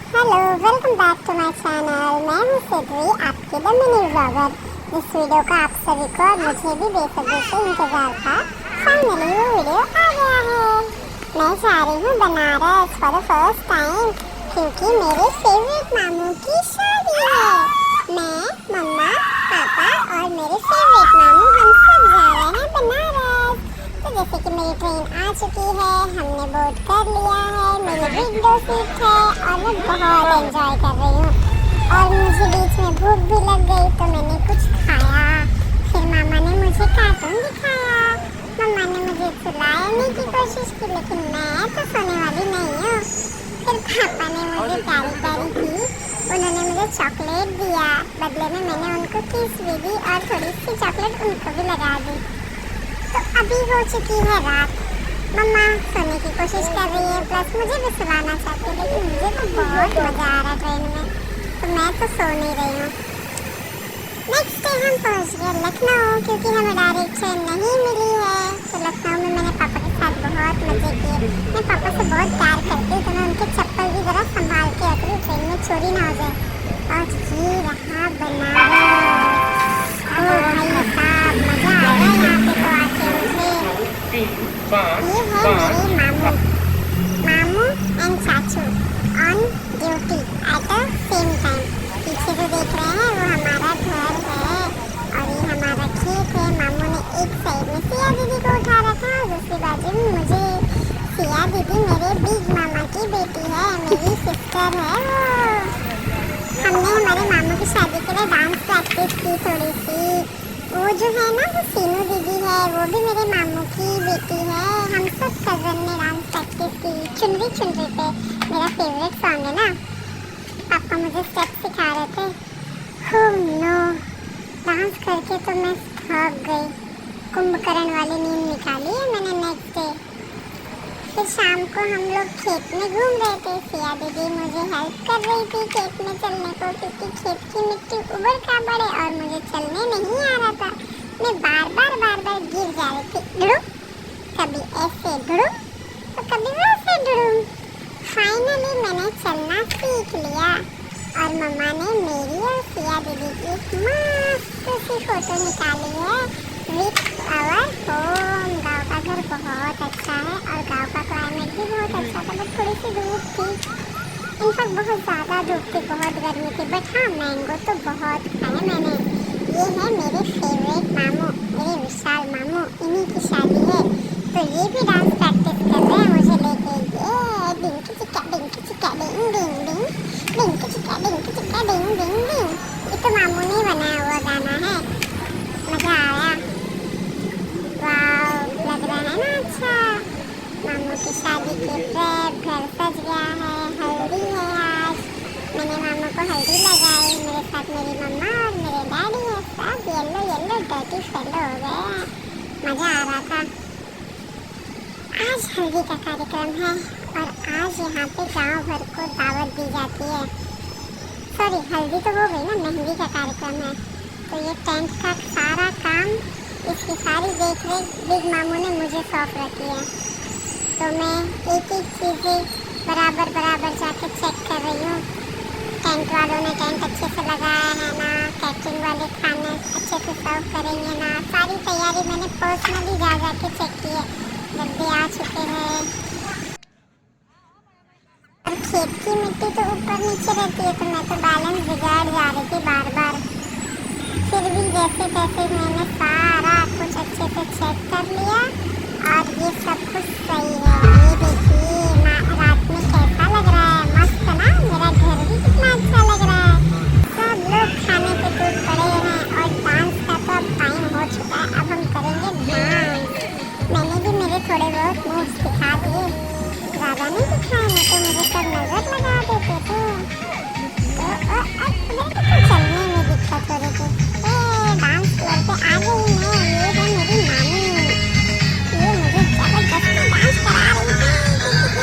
Hello, welcome back to my channel. मैं हूँ सिद्धि, आपके द मिनी व्लॉगर। इस वीडियो का आप सभी को और मुझे भी बेसब्री से इंतजार था। फाइनली वो वीडियो आ गया है। मैं जा रही हूँ Banaras for the first time, क्योंकि मेरे फेवरेट मामू की शादी है। मैं, मम्मा, पापा और मेरे फेवरेट मामू हम सब जा रहे हैं बनारस। तो जैसे कि मेरी ट्रेन आ चुकी है, हमने बोर्ड कर लिया है, मेरी विंडो सीट है और मैं बहुत एंजॉय कर रही हूँ। और मुझे बीच में भूख भी लग गई तो मैंने कुछ खाया। फिर मामा ने मुझे कार्टून दिखाया। मम्मा ने मुझे सुलाने की कोशिश की, लेकिन मैं तो सोने वाली नहीं हूँ। फिर पापा ने मुझे प्यारी प्यारी की, उन्होंने मुझे चॉकलेट दिया। बदले में मैंने उनको किस भी दी और थोड़ी सी चॉकलेट उनको भी लगा दी। तो अभी हो चुकी है रात। मम्मा सोने की कोशिश कर रही है, प्लस मुझे भी सुलाना चाहती है, लेकिन मुझे तो बहुत मज़ा आ रहा है ट्रेन में, तो मैं तो सो नहीं रही हूँ। नेक्स्ट डे हम पहुँच गए लखनऊ, क्योंकि हमें डायरेक्ट ट्रेन नहीं मिली है। तो लखनऊ में मैंने पापा के साथ बहुत मज़े किए। मैं पापा से बहुत प्यार करती हूँ, तो मैं उनके चप्पल भी ज़रा संभाल के रखती हूँ, ट्रेन में चोरी ना हो जाए। और ये रहा बनारस। ओ भाई साहब, मज़ा आ गया यहाँ पे तो आके मुझे। ये है मेरे मामू, मामू एंड चाचू on duty at the same time. पीछे जो देख रहे हैं वो हमारा घर है और ये हमारा खेत है। मामू ने एक साइड में सिया दीदी को उठा रखा है और दूसरी बाजू में मुझे। सिया दीदी मेरे बिग मामा की बेटी है, मेरी सिस्टर है वो। हमने हमारे मामू की शादी के लिए डांस प्रैक्टिस की थोड़ी सी। वो जो है ना, वो सीनू दीदी है, वो भी मेरे मामू की बेटी है। हम सब कज़न ने डांस प्रैक्टिस की चुनरी चुनरी पे। मेरा फेवरेट सॉन्ग है ना। पापा मुझे स्टेप सिखा रहे थे। हो नो, डांस करके तो मैं थक गई। कुंभकर्ण वाली नींद निकाली है मैंने नेक्स्ट डे। फिर शाम को हम लोग खेत में घूम रहे थे। सिया दीदी मुझे हेल्प कर रही थी खेत में चलने को, क्योंकि खेत की मिट्टी उबड़ खाबड़ है और मुझे चलने नहीं आ रहा था। मैं बार बार गिर जा रही थी। ढुड़ुम, कभी ऐसे ढुड़ुम तो कभी वैसे ढुड़ुम। फाइनली मैंने चलना सीख लिया और मम्मा ने मेरी और सिया दीदी की मस्त सी फोटो निकाली है विथ आवर होम। गाँव का घर बहुत अच्छा है और गाँव का क्लाइमेट भी बहुत अच्छा था, बट थोड़ी सी धूप थी। इनफैक्ट बहुत ज़्यादा धूप थी, बहुत गर्मी थी। बट हाँ, मैंगो तो बहुत खाए मैंने। ये है मेरे फेवरेट मामू, मेरे विशाल मामू, इन्हीं की शादी है। तो ये भी डांस प्रैक्टिस कर रहे हैं मुझे लेके। ये डिंकी चिक्का डिंकी चिक्का डिंग डिंग डिंग, डिंकी चिक्का डिंकी चिक्का डिंग डिंग डिंग। ये तो मामू ने बनाया हुआ गाना है। मज़ा आया। वाव, लग रहा है ना अच्छा। मामू की शादी के प्रेप, घर सज गया है, हल्दी है आज। मैंने मामू को हल्दी लगाई, मेरे साथ मेरी मम्मा और मेरे डैडी है। सब येलो येलो डर्टी फेलो हो गए हैं। मज़ा आ रहा था। आज हल्दी का कार्यक्रम है और आज यहाँ पे गांव भर को दावत दी जाती है। सॉरी, हल्दी तो हो गई ना, मेहंदी का कार्यक्रम है। तो ये टेंट का सारा काम, इसकी सारी देख रेख बिग मामू ने मुझे सौंप रखी है। तो मैं एक एक चीज़ें बराबर जाके चेक कर रही हूँ। टेंट वालों ने टेंट अच्छे से लगाया है ना, कैटरिंग वाले खाने अच्छे से सर्व करेंगे ना। सारी तैयारी मैंने पर्सनली जा के चेक की है। डब्बे आ चुके हैं और खेत की मिट्टी तो ऊपर नीचे रहती है, तो मैं तो बैलेंस बिगाड़ जा रही थी बार। फिर भी जैसे तैसे मैंने सारा कुछ अच्छे से चेक कर लिया और ये सब कुछ सही है। ये देखिए रात में कैसा लग रहा है, मस्त ना। मेरा घर भी कितना अच्छा लग रहा है। सब लोग खाने पे टूट पड़े हैं और डांस का तो अब टाइम हो चुका है। अब हम करेंगे डांस। मैंने भी मेरे थोड़े बहुत मूव्स दिखा दिए, ज़्यादा नहीं दिखाए, नहीं तो मुझे सब नज़र लगा देते थे। तो मेरे को तो चलने में दिक्कत हो रही थी। डांस फ्लोर पे आ गई मैं। ये है मेरी नानी, ये मुझे जबरदस्ती डांस करा रही थी, क्योंकि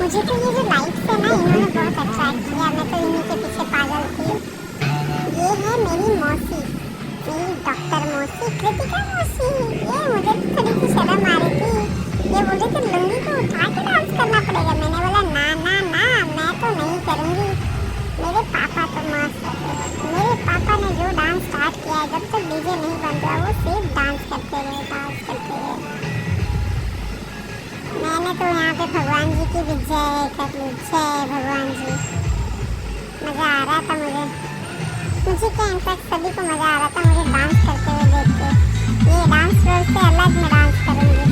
मुझे तो ये जो लाइट्स है ना, इन्होंने बहुत अट्रैक्ट किया। मैं तो इन्हीं के पीछे पागल थी। ये है मेरी मौसी, मेरी डॉक्टर मौसी, कृतिका मौसी। ये मुझे तो थोड़ी सी शर्म आ रही थी। ये बोल रही थी लुंगी को उठा के डांस करना पड़ेगा। मैंने बोला ना ना ना, मैं तो नहीं करूँगी। मेरे पापा तो मस्त है। मेरे पापा ने जो डांस स्टार्ट किया है, जब तक डीजे नहीं बन रहा वो सिर्फ डांस करते रहे, डांस करते रहे। मैंने तो यहाँ पे भगवान जी की भी जय कर ली, जय भगवान जी। मज़ा आ रहा था मुझे क्या इनफैक्ट सभी को मज़ा आ रहा था मुझे डांस करते हुए देख के। ये डांस फ्लोर से अलग मैं डांस करूँगी।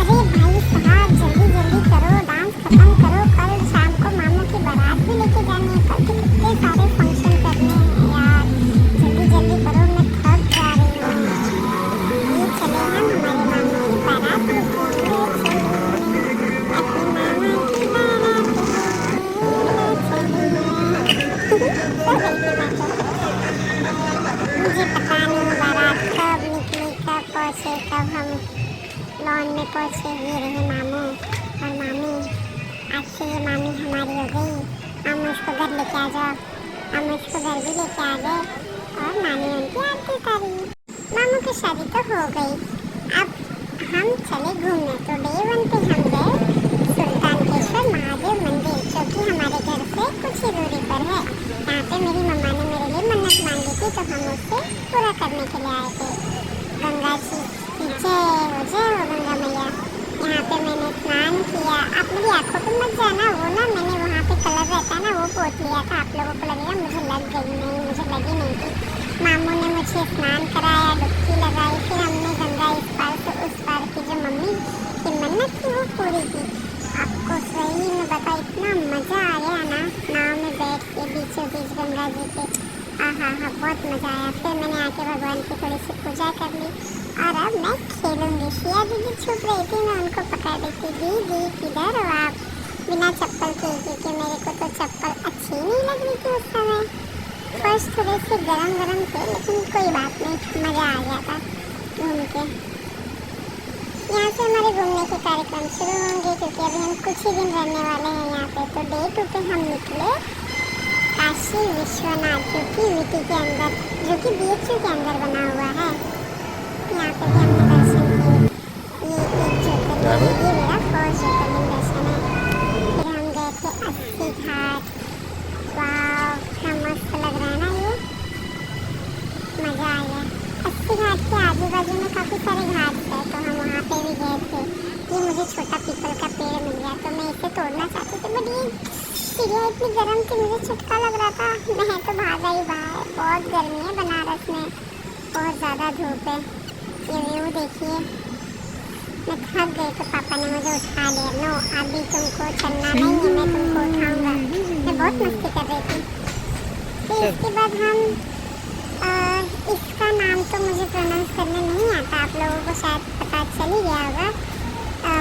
अरे भाई साहब जल्दी जल्दी करो, डांस खत्म करो। कल शाम को मामू की बारात भी लेके जानी है। कल तो कितने सारे फंक्शन करने हैं यार। जल्दी जल्दी करो, मैं थक जा रही हूँ। ये चले हम हमारे मामू की बारात रुकेंगे। अपनी मामा की बारात मुझे पता नहीं बारात कब निकली, कब पहुँचे, कब हम लॉन में पहुँचे। ये रहे मामू और मामी। आज से ये मामी हमारी हो गई। हम उसको घर लेके आ जाओ। हम उसको घर भी लेके आ गए और नानी उनकी आरती करी। मामू की शादी तो हो गई। अब हम चले घूमने। तो डे 1 पे हम गए सुल्तानकेश्वर महादेव मंदिर, जो कि हमारे घर से कुछ ही दूरी पर है। यहाँ पे मेरी मम्मा ने मेरे लिए मन्नत मांगी थी, तो हम उसे पूरा करने के लिए आए थे। गंगा जी जय हो गंगा मैया। यहाँ पे मैंने स्नान किया। आप मेरी आंखों पे मत जाना, वो ना मैंने वहाँ पे कलर रहता है ना, वो पोत लिया था। आप लोगों को लगेगा मुझे लग गई, नहीं मुझे लगी नहीं थी। मामू ने मुझे स्नान कराया, डुबकी लगाई, फिर हमने गंगा इस पार से उस पार की जो मम्मी की मन्नत थी वो पूरी की। आपको सही में बता, इतना मज़ा आ गया ना नाव में बैठ के बीचों बीच गंगा जी के। हाँ, बहुत मज़ा आया। फिर मैंने आके भगवान की थोड़ी सी पूजा कर ली और अब मैं खेलूंगी। शिया दीदी छुप रही थी, मैं उनको पकड़ रही थी। दीदी किधर हो आप? बिना चप्पल के, क्योंकि मेरे को तो चप्पल अच्छी नहीं लग रही थी उस समय। फर्स्ट थोड़े से गरम थे, लेकिन कोई बात नहीं, मज़ा आ गया था घूम के। यहाँ से हमारे घूमने के कार्यक्रम शुरू होंगे, क्योंकि अभी हम कुछ ही दिन रहने वाले हैं यहाँ पे। तो डे 2 पे हम निकले काशी विश्वनाथ, जो कि वीटी के अंदर, जो कि BHU के अंदर बना हुआ है। यहाँ पे भी हमने दर्शन किए। ये एक ज्योतिर्लिंग, ये मेरा फर्स्ट ज्योतिर्लिंग दर्शन है। फिर हम गए थे अस्सी घाट। वाह क्या मस्त लग रहा है ना, ये मज़ा आ गया। अस्सी घाट के आजू बाजू में काफ़ी सारे घाट है, तो हम वहाँ पे भी गए थे। ये मुझे छोटा पीपल का पेड़ मिल गया, तो मैं इसे तोड़ना चाहती थी, बट ये चिड़िया इतनी गर्म थी, मुझे चुटका लग रहा था। मैं तो भाग आई बाहर। बहुत गर्मी है बनारस में, बहुत ज़्यादा धूप है। ये व्यू देखिए। मैं थक गई तो पापा ने मुझे उठा लिया। नो अभी तुमको चलना नहीं है, मैं तुमको उठाऊंगा। मैं बहुत मस्ती कर रही थी। फिर इसके बाद हम इसका नाम तो मुझे प्रोनाउंस करने नहीं आता, आप लोगों को शायद पता चल ही गया होगा।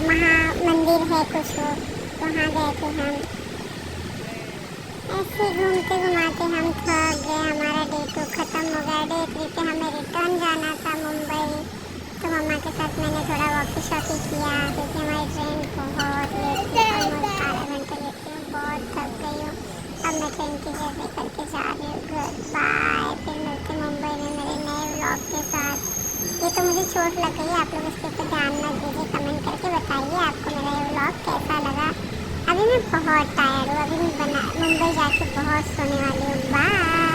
महा मंदिर है कुछ, वो वहाँ गए थे हम। ऐसे घूमते घुमाते हम थक गए। हमारा डे 2 ख़त्म हो गया। डे 3 पे हमें रिटर्न जाना था मुंबई। तो मम्मा के साथ मैंने थोड़ा वॉकी शॉकी किया, क्योंकि हमारी ट्रेन बहुत लेट थी, ऑलमोस्ट 12 घंटे लेट थी। बहुत थक गई हूँ। अब मैं ट्रेन की जर्नी करके जा रही हूँ घर। बाय। फिर मिलते मुंबई में मेरे नए व्लॉग के साथ। ये तो मुझे चोट लग गई, आप लोग इसके ऊपर ध्यान मत दीजिए। कमेंट करके बताइए आपको मेरा ये व्लॉग कैसा लगा। अभी मैं बहुत टायर्ड हूँ। अभी मैं मुंबई जाके बहुत सोने वाली हूँ। बाय।